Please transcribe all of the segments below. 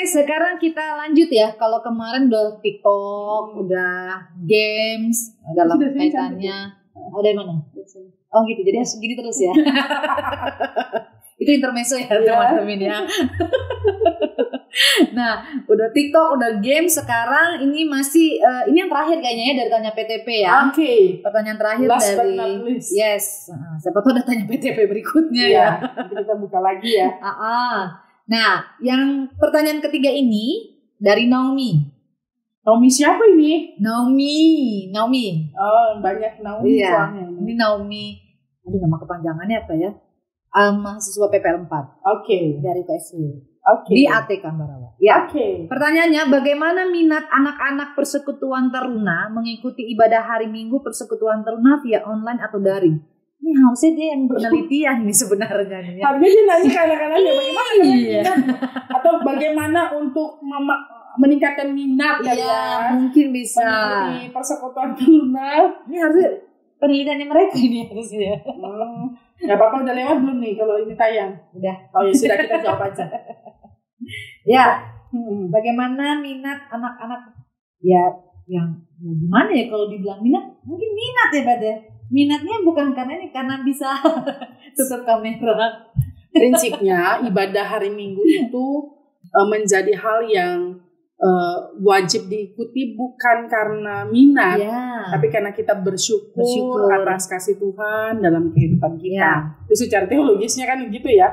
Oke, sekarang kita lanjut ya. Kalau kemarin udah TikTok, udah games dalam kaitannya. Oh, dari mana? Oh gitu, jadi harus gini terus ya. Itu intermezzo ya teman-teman ya. Nah, udah TikTok, udah game, sekarang ini masih ini yang terakhir kayaknya ya dari Tanya PTP ya. Oke. Pertanyaan terakhir Last dari but not least. Yes. Siapa tahu ada Tanya PTP berikutnya ya. Nanti kita buka lagi ya. Nah, yang pertanyaan ketiga ini dari Naomi. Naomi siapa ini? Naomi. Oh, banyak Naomi soalnya. Ini Naomi. Aduh, nama kepanjangannya apa ya? Mahasiswa PPL 4. Oke. Dari PSW. Oke. Di ATK Ambarawa. Ya. Oke. Pertanyaannya, bagaimana minat anak-anak Persekutuan Taruna mengikuti ibadah hari Minggu Persekutuan Taruna via online atau daring? Ini harusnya dia yang penelitian nih sebenarnya nih. Ya. Harusnya dia nanya ke anak-anaknya bagaimana minat atau bagaimana untuk meningkatkan minat ya. Mungkin bisa. Mengikuti Persekutuan Taruna. Ini harusnya penelitiannya mereka ini harusnya. Gak apa-apa, udah lewat belum nih kalau ini tayang? Udah. Oh ya sudah, kita jawab aja. Ya, bagaimana minat anak-anak ya yang gimana ya kalau dibilang minat? Mungkin minat ya pada. Minatnya bukan karena ini, karena bisa tutup kamera. Prinsipnya ibadah hari Minggu itu menjadi hal yang wajib diikuti bukan karena minat, tapi karena kita bersyukur atas kasih Tuhan dalam kehidupan kita. Itu secara teologisnya kan gitu ya,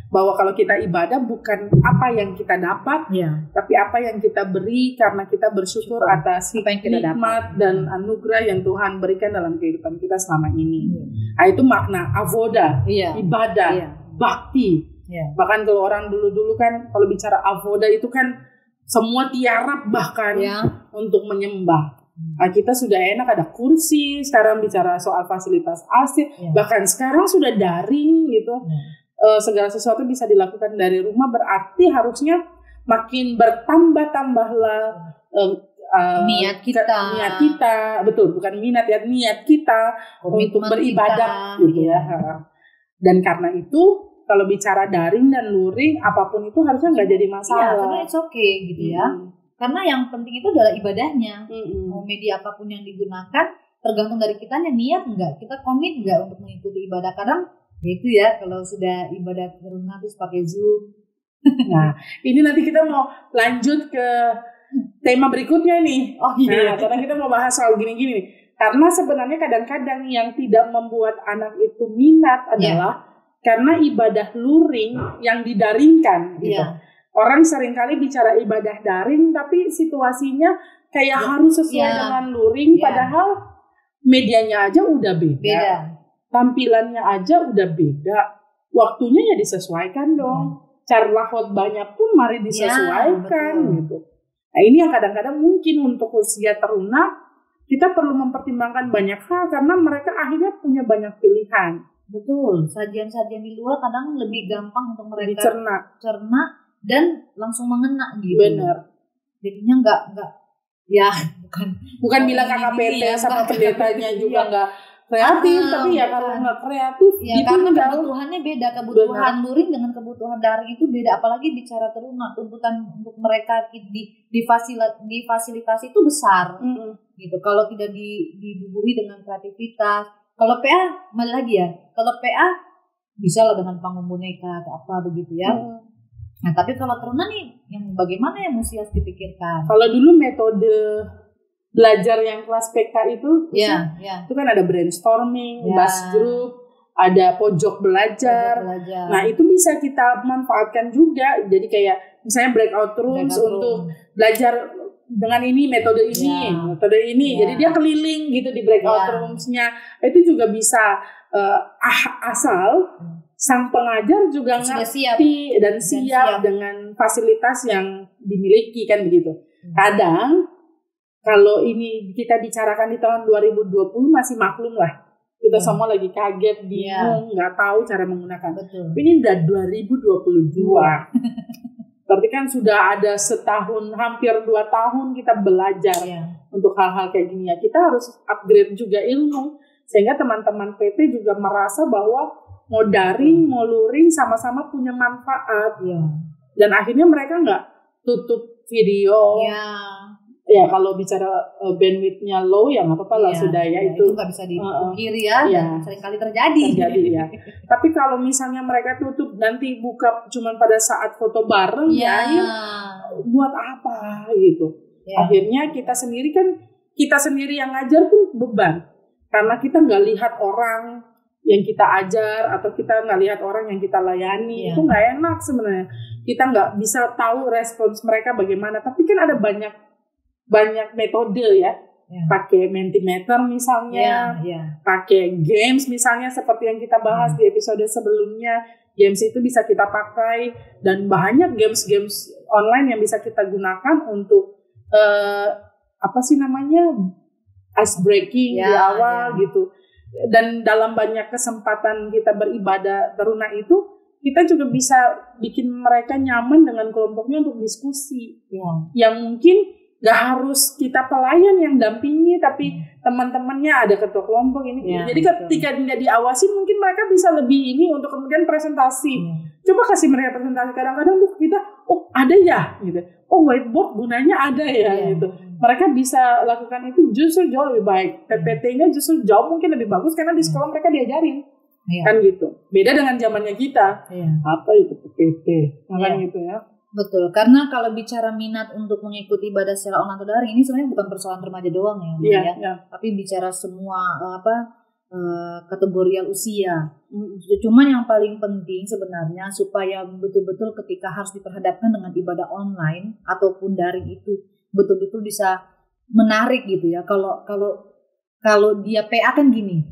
bahwa kalau kita ibadah bukan apa yang kita dapat, tapi apa yang kita beri karena kita bersyukur atas nikmat dan anugerah yang Tuhan berikan dalam kehidupan kita selama ini. Nah, itu makna avoda, ibadah, bakti. Bahkan kalau orang dulu-dulu kan kalau bicara avoda itu kan semua tiarap bahkan untuk menyembah. Nah, kita sudah enak ada kursi, sekarang bicara soal fasilitas AC, bahkan sekarang sudah daring gitu. Segala sesuatu bisa dilakukan dari rumah, berarti harusnya makin bertambah-tambahlah niat kita, betul, bukan minat ya, niat kita untuk beribadah gitu ya. Dan karena itu kalau bicara daring dan luring, apapun itu harusnya nggak jadi masalah. Iya, karena it's okay gitu ya. Karena yang penting itu adalah ibadahnya. Mau media apapun yang digunakan, tergantung dari kitanya, niat nggak, kita komit nggak untuk mengikuti ibadah. Kadang ya itu ya, kalau sudah ibadah Taruna terus pakai Zoom. Nah, ini nanti kita mau lanjut ke tema berikutnya nih. Nah, karena kita mau bahas soal gini-gini nih. Karena sebenarnya kadang-kadang yang tidak membuat anak itu minat adalah karena ibadah luring yang didaringkan gitu. Orang seringkali bicara ibadah daring tapi situasinya kayak harus sesuai dengan luring, padahal medianya aja udah beda. Tampilannya aja udah beda. Waktunya ya disesuaikan dong. Cara khotbahnya pun mari disesuaikan gitu. Nah, ini yang kadang-kadang mungkin untuk usia teruna kita perlu mempertimbangkan banyak hal karena mereka akhirnya punya banyak pilihan. Betul, sajian-sajian di luar kadang lebih gampang untuk mereka cerna dan langsung mengena gitu. Benar. Jadinya enggak ya bukan bilang KKPT sama pendetanya juga enggak kreatif, tapi ya kalau enggak kreatif karena kebutuhannya beda, kebutuhan luring dengan kebutuhan daring itu beda, apalagi bicara teruna, tuntutan untuk mereka di fasilitas itu besar. Gitu. Kalau tidak dibubuhi dengan kreativitas. Kalau PA malah lagi ya. Kalau PA bisa lah dengan panggung boneka atau apa begitu ya. Nah, tapi kalau teruna nih yang bagaimana yang mesti harus dipikirkan. Kalau dulu metode belajar yang kelas PK itu itu kan ada brainstorming, bass group, ada pojok belajar. Nah, itu bisa kita manfaatkan juga. Jadi kayak misalnya breakout rooms untuk belajar dengan ini metode ini, jadi dia keliling gitu di breakout rooms-nya. Itu juga bisa asal sang pengajar juga ngerti dan siap dengan fasilitas yang dimiliki kan begitu. Kadang kalau ini kita bicarakan di tahun 2020 masih maklum lah. Kita semua lagi kaget, bingung, nggak tahu cara menggunakan. Ini udah 2022. Berarti kan sudah ada setahun, hampir 2 tahun kita belajar untuk hal-hal kayak gini ya. Kita harus upgrade juga ilmu. Sehingga teman-teman PT juga merasa bahwa mau daring, mau luring sama-sama punya manfaat. Dan akhirnya mereka nggak tutup video. Ya kalau bicara bandwidth-nya low ya nggak apa-apa lah sudah ya itu nggak bisa dipungkiri dan seringkali terjadi ya. Tapi kalau misalnya mereka tutup nanti buka cuma pada saat foto bareng ya buat apa gitu. Akhirnya kita sendiri yang ngajar pun beban karena kita nggak lihat orang yang kita ajar atau kita nggak lihat orang yang kita layani. Itu nggak enak sebenarnya. Kita nggak bisa tahu respons mereka bagaimana. Tapi kan ada banyak metode ya. Pakai Mentimeter misalnya, pakai games misalnya seperti yang kita bahas di episode sebelumnya. Games itu bisa kita pakai dan banyak games online yang bisa kita gunakan untuk ice breaking di awal gitu. Dan dalam banyak kesempatan kita beribadah teruna itu, kita juga bisa bikin mereka nyaman dengan kelompoknya untuk diskusi. Yang mungkin gak harus kita pelayan yang dampingi, tapi teman-temannya ada ketua kelompok ini. Jadi ketika tidak diawasi, mungkin mereka bisa lebih ini untuk kemudian presentasi. Coba kasih mereka presentasi. Kadang-kadang tuh kita, ada ya, gitu. Whiteboard gunanya ada ya, gitu. Mereka bisa lakukan itu justru jauh lebih baik. PPT-nya justru jauh mungkin lebih bagus karena di sekolah mereka diajarin. Kan gitu. Beda dengan zamannya kita. Apa itu PPT? Kan gitu ya. Betul, karena kalau bicara minat untuk mengikuti ibadah secara online atau daring ini sebenarnya bukan persoalan remaja doang tapi bicara semua kategorial usia. Cuman yang paling penting sebenarnya supaya betul-betul ketika harus diperhadapkan dengan ibadah online ataupun daring itu betul-betul bisa menarik gitu ya. Kalau dia PA kan gini,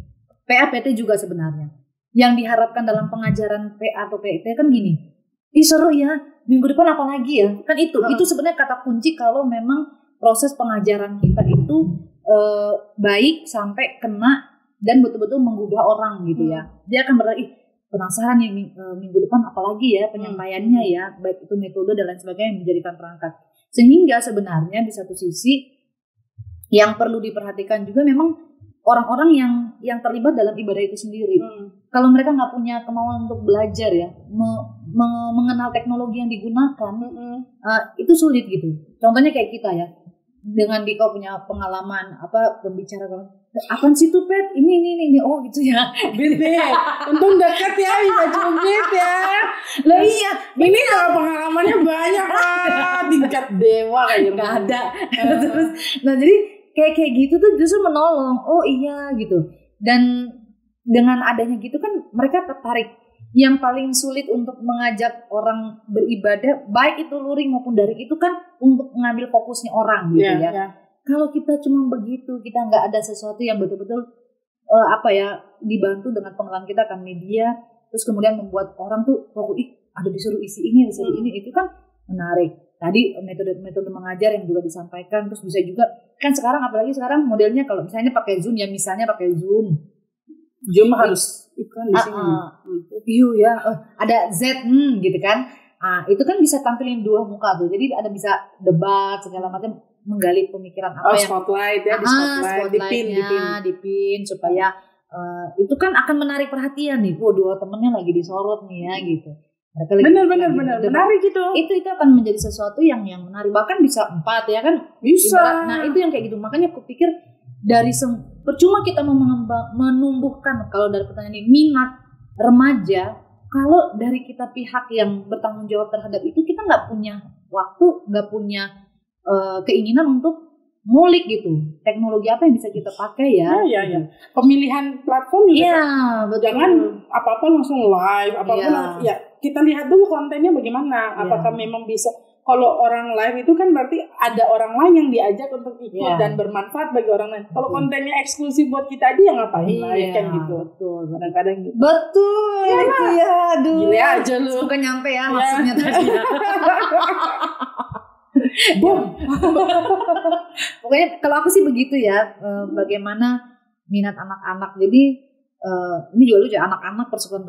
PA PT juga sebenarnya. Yang diharapkan dalam pengajaran PA atau PT kan gini. Seru ya, minggu depan apa lagi ya? Kan itu sebenarnya kata kunci kalau memang proses pengajaran kita itu baik sampai kena dan betul-betul menggubah orang gitu ya. Dia akan berarti penasaran ya minggu depan apa lagi ya penyampaiannya ya, baik itu metode dan lain sebagainya yang menjadikan perangkat. Sehingga sebenarnya di satu sisi yang perlu diperhatikan juga memang orang-orang yang terlibat dalam ibadah itu sendiri. Kalau mereka nggak punya kemauan untuk belajar ya, mengenal teknologi yang digunakan, itu sulit gitu. Contohnya kayak kita ya, dengan Diko punya pengalaman pembicara apa sih tuh Pet? Ini oh gitu ya. Bete, untung dekat ya bisa cubit ya. Lah iya, ini kalau pengalamannya banyak tingkat dewa kayaknya. Nggak ada. Terus, jadi kayak gitu tuh justru menolong. Oh iya gitu. Dan dengan adanya gitu kan mereka tertarik. Yang paling sulit untuk mengajak orang beribadah, baik itu luring maupun daring itu kan untuk mengambil fokusnya orang gitu ya. Kalau kita cuma begitu, kita nggak ada sesuatu yang betul-betul dibantu dengan pengenalan kita akan media, terus kemudian membuat orang tuh ada disuruh isi ini, itu kan menarik. Tadi metode mengajar yang juga disampaikan, terus bisa juga kan sekarang apalagi sekarang modelnya kalau misalnya pakai Zoom ya, misalnya pakai Zoom harus iklan di sini. Ada Z gitu kan. Itu kan bisa tampilin dua muka tuh. Jadi ada bisa debat segala macam, menggali pemikiran spotlight ya, di spotlight dipin supaya itu kan akan menarik perhatian nih. Dua temennya lagi disorot nih ya gitu. Benar menarik gitu. Itu akan menjadi sesuatu yang menarik. Bahkan bisa 4 ya kan? Bisa. Nah, itu yang kayak gitu. Makanya aku pikir dari percuma kita menumbuhkan kalau dari pertanyaan ini minat remaja, kalau dari kita pihak yang bertanggung jawab terhadap itu kita nggak punya waktu, nggak punya keinginan untuk ngulik gitu teknologi apa yang bisa kita pakai ya. Pemilihan platform juga. Betul. Jangan apa-apa langsung live, apapun ya kita lihat dulu kontennya bagaimana. Apakah memang bisa. Kalau orang live itu kan berarti ada orang lain yang diajak untuk ikut dan bermanfaat bagi orang lain. Kalau kontennya eksklusif buat kita aja, yang ngapain live kan gitu. Betul. Kadang-kadang gitu. Betul. Aduh. Gile aja lu. Bukan nyampe ya maksudnya tadi. Pokoknya kalau aku sih begitu ya. Bagaimana minat anak-anak. Jadi ini juga lucu, anak-anak persekolah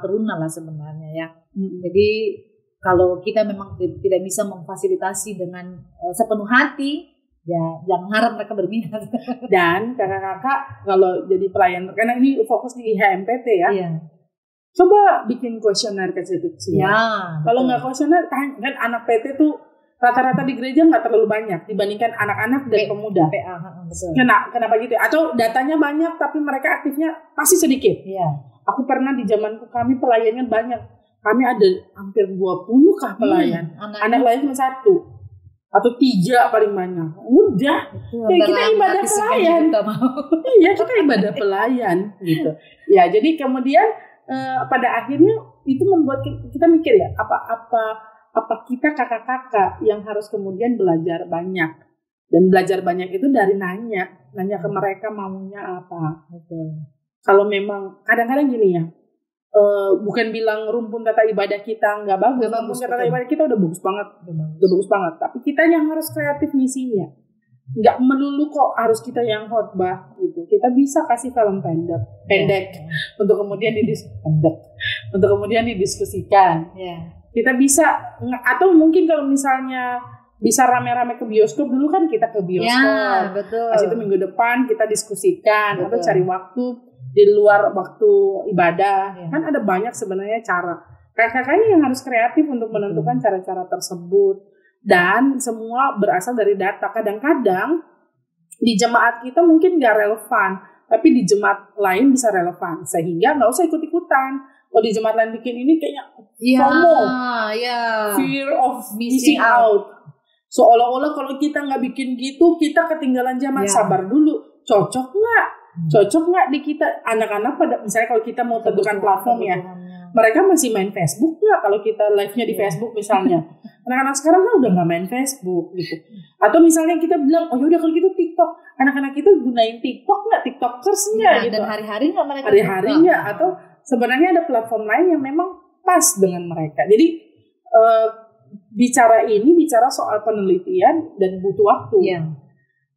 teruna lah sebenarnya ya. Jadi kalau kita memang tidak bisa memfasilitasi dengan sepenuh hati, ya jangan harap mereka berminat. Dan kakak-kakak kalau jadi pelayan, karena ini fokus di IHMPT ya. Coba bikin kuesioner kecil-kecil. Ya, kalau nggak kuesioner, kan anak PT tuh rata-rata di gereja nggak terlalu banyak dibandingkan anak-anak dan pemuda. PA, betul. Kenapa gitu? Atau datanya banyak tapi mereka aktifnya masih sedikit. Iya. Aku pernah di zamanku kami pelayannya banyak. Kami ada hampir 20 kah pelayan. Anak lain cuma 1 atau 3 paling banyak. Udah. Kita ibadah pelayan. Iya, kita ibadah pelayan gitu. Ya, jadi kemudian pada akhirnya itu membuat kita mikir ya, apa kita kakak-kakak yang harus kemudian belajar banyak. Dan belajar banyak itu dari nanya ke mereka maunya apa. Kalau memang kadang-kadang gini ya, bukan bilang rumpun tata ibadah kita nggak bagus, rumpun tata ibadah kita udah bagus banget, tapi kita yang harus kreatif ngisinya. Nggak melulu kok harus kita yang khotbah gitu. Kita bisa kasih film pendek untuk kemudian didiskusikan. Kita bisa, atau mungkin kalau misalnya bisa rame-rame ke bioskop, dulu kan kita ke bioskop. Pas itu minggu depan kita diskusikan. Atau cari waktu di luar waktu ibadah. Kan ada banyak sebenarnya cara. Kakak-kakaknya yang harus kreatif untuk menentukan cara-cara tersebut. Dan semua berasal dari data. Kadang-kadang di jemaat kita mungkin gak relevan, tapi di jemaat lain bisa relevan. Sehingga gak usah ikut-ikutan. Kalau di jemaat lain bikin ini kayaknya FOMO, fear of missing out. Seolah-olah kalau kita nggak bikin gitu, kita ketinggalan zaman. Sabar dulu, cocok nggak di kita anak-anak pada misalnya kalau kita mau tentukan platform ya, mereka masih main Facebook nggak kalau kita live-nya di Facebook misalnya. Anak-anak sekarang kan udah nggak main Facebook gitu. Atau misalnya kita bilang, oh yaudah kalau gitu TikTok, anak-anak kita gunain TikTok nggak, TikTokers nggak gitu. Dan hari-hari nggak mereka? Hari-hari nggak, atau sebenarnya ada platform lain yang memang pas dengan mereka. Jadi bicara soal penelitian dan butuh waktu.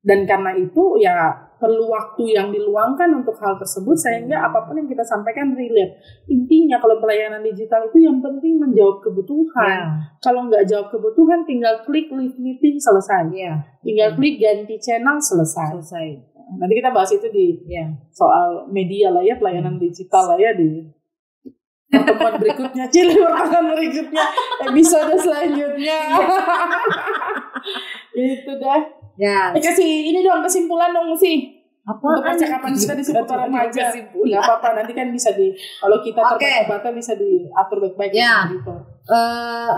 Dan karena itu ya perlu waktu yang diluangkan untuk hal tersebut sehingga apapun yang kita sampaikan relate. Intinya kalau pelayanan digital itu yang penting menjawab kebutuhan. Kalau nggak jawab kebutuhan tinggal klik leave meeting selesai. Tinggal klik ganti channel selesai. Nanti kita bahas itu di soal media lah ya, pelayanan digital lah ya di pertemuan berikutnya, episode selanjutnya. Itu dah. Kasih ini dong kesimpulan dong sih. Untuk percakapan kita di seputar remaja. Nggak apa-apa, nanti kan bisa kalau kita terbata-bata bisa diatur baik-baik gitu.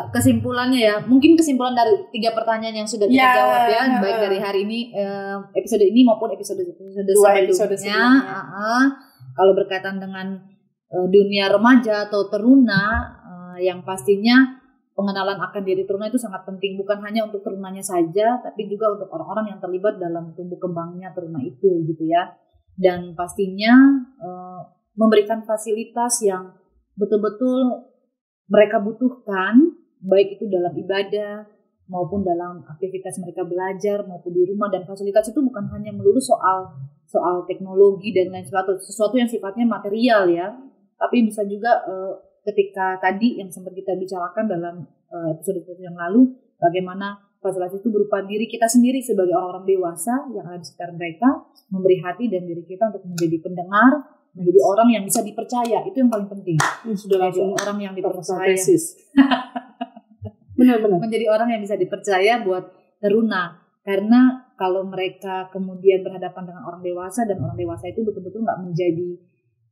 Kesimpulannya ya, mungkin kesimpulan dari 3 pertanyaan yang sudah kita jawab ya, baik dari hari ini, episode ini maupun episode sebelumnya. Kalau berkaitan dengan dunia remaja atau teruna, yang pastinya pengenalan akan diri teruna itu sangat penting, bukan hanya untuk terunanya saja, tapi juga untuk orang-orang yang terlibat dalam tumbuh kembangnya teruna itu gitu ya. Dan pastinya memberikan fasilitas yang betul-betul mereka butuhkan, baik itu dalam ibadah maupun dalam aktivitas mereka belajar maupun di rumah. Dan fasilitas itu bukan hanya melulu soal teknologi dan lain sebagainya, sesuatu yang sifatnya material ya, tapi bisa juga ketika tadi yang sempat kita bicarakan dalam episode yang lalu, bagaimana fasilitas itu berupa diri kita sendiri sebagai orang-orang dewasa yang ada di sekitar mereka, memberi hati dan diri kita untuk menjadi pendengar, menjadi orang yang bisa dipercaya. Itu yang paling penting. Sudah langsung orang yang dipercaya. Benar-benar. Menjadi orang yang bisa dipercaya buat teruna. Karena kalau mereka kemudian berhadapan dengan orang dewasa, dan orang dewasa itu betul-betul nggak menjadi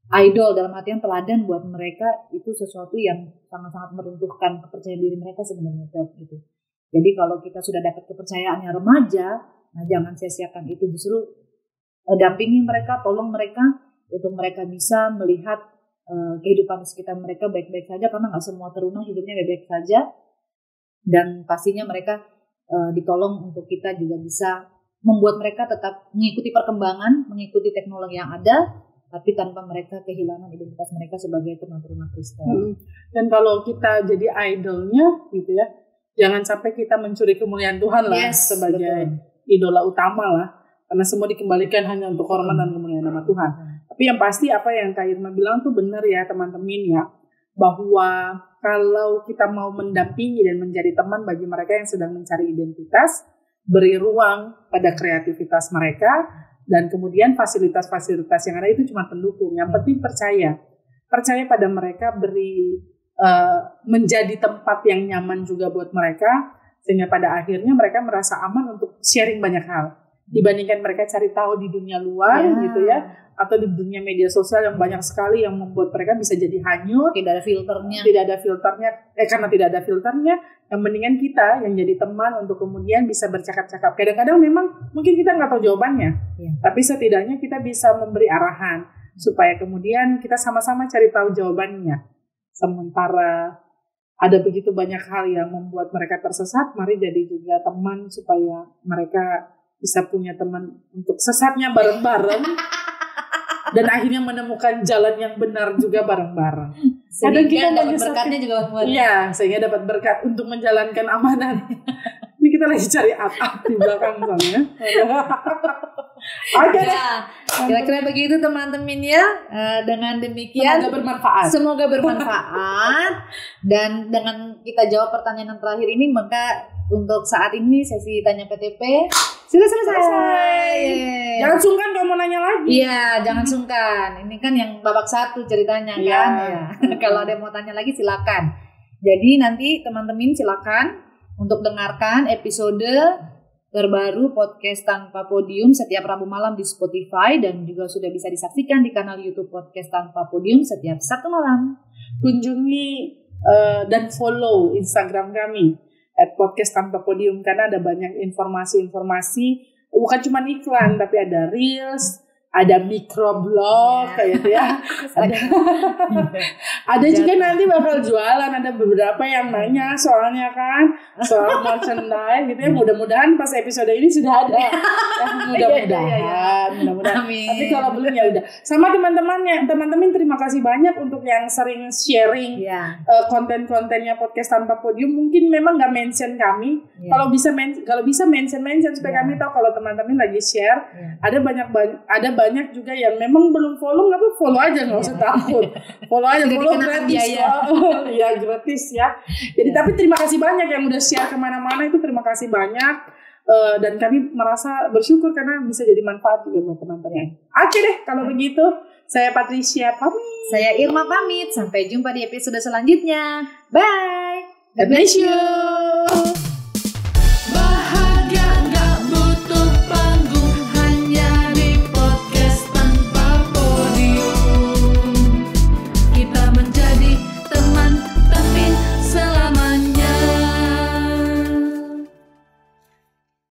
idol dalam artian teladan buat mereka, itu sesuatu yang sangat-sangat meruntuhkan kepercayaan diri mereka sebenarnya gitu. Jadi kalau kita sudah dapat kepercayaannya remaja, nah jangan sia-siakan itu, justru dampingi mereka, tolong mereka untuk mereka bisa melihat kehidupan sekitar mereka baik-baik saja, karena nggak semua teruna hidupnya baik-baik saja. Dan pastinya mereka ditolong untuk kita juga bisa membuat mereka tetap mengikuti perkembangan, mengikuti teknologi yang ada, tapi tanpa mereka kehilangan identitas mereka sebagai teruna Kristen. Dan kalau kita jadi idolnya gitu ya, jangan sampai kita mencuri kemuliaan Tuhan lah sebagai idola utama lah, karena semua dikembalikan hanya untuk hormat dan kemuliaan nama Tuhan. Tapi yang pasti apa yang Kak Irma bilang tuh benar ya teman-teman ya, bahwa kalau kita mau mendampingi dan menjadi teman bagi mereka yang sedang mencari identitas, beri ruang pada kreativitas mereka. Dan kemudian fasilitas-fasilitas yang ada itu cuma pendukung. Yang penting percaya percaya pada mereka, beri menjadi tempat yang nyaman juga buat mereka, sehingga pada akhirnya mereka merasa aman untuk sharing banyak hal dibandingkan mereka cari tahu di dunia luar gitu ya, atau di dunia media sosial yang banyak sekali yang membuat mereka bisa jadi hanyut, tidak ada filternya karena tidak ada filternya. Yang mendingan kita yang jadi teman untuk kemudian bisa bercakap-cakap. Kadang-kadang memang mungkin kita nggak tahu jawabannya, tapi setidaknya kita bisa memberi arahan supaya kemudian kita sama-sama cari tahu jawabannya. Sementara ada begitu banyak hal yang membuat mereka tersesat, mari jadi juga teman supaya mereka bisa punya teman untuk sesatnya bareng-bareng dan akhirnya menemukan jalan yang benar juga bareng-bareng. Sehingga kita dapat berkatnya juga bareng-bareng. Iya, sehingga dapat berkat untuk menjalankan amanat. Ini kita lagi cari di belakang soalnya. Oke deh. Kira-kira begitu teman-teman ya. Dengan demikian semoga bermanfaat. Dan dengan kita jawab pertanyaan yang terakhir ini, maka untuk saat ini sesi tanya PTP sudah selesai. Jangan sungkan kalau mau nanya lagi. Iya, jangan sungkan. Ini kan yang babak 1 ceritanya kan. Ya. Kalau ada yang mau tanya lagi silakan. Jadi nanti teman-teman silakan untuk dengarkan episode terbaru podcast Tanpa Podium setiap Rabu malam di Spotify, dan juga sudah bisa disaksikan di kanal YouTube podcast Tanpa Podium setiap Sabtu malam. Kunjungi dan follow Instagram kami @podcast_tanpa_podium karena ada banyak informasi-informasi, bukan cuma iklan tapi ada reels, ada microblog kayak gitu ya. Ada juga nanti bakal jualan, ada beberapa yang nanya soalnya kan soal merchandise gitu ya. Mudah-mudahan pas episode ini sudah ada. Mudah-mudahan. Tapi kalau belum ya udah. Sama teman-teman terima kasih banyak untuk yang sering sharing konten-kontennya podcast Tanpa Podium. Mungkin memang nggak mention kami. Kalau bisa mention supaya kami tahu kalau teman-teman lagi share. Ada banyak juga yang memang belum follow, nggak apa follow aja, nggak usah takut. Follow aja, follow gratis ya gratis ya. Jadi tapi terima kasih banyak yang udah share kemana-mana, itu terima kasih banyak. Dan kami merasa bersyukur karena bisa jadi manfaat juga buat teman-teman. Oke deh, kalau begitu saya Patricia pamit. Saya Irma pamit. Sampai jumpa di episode selanjutnya. Bye. God bless you.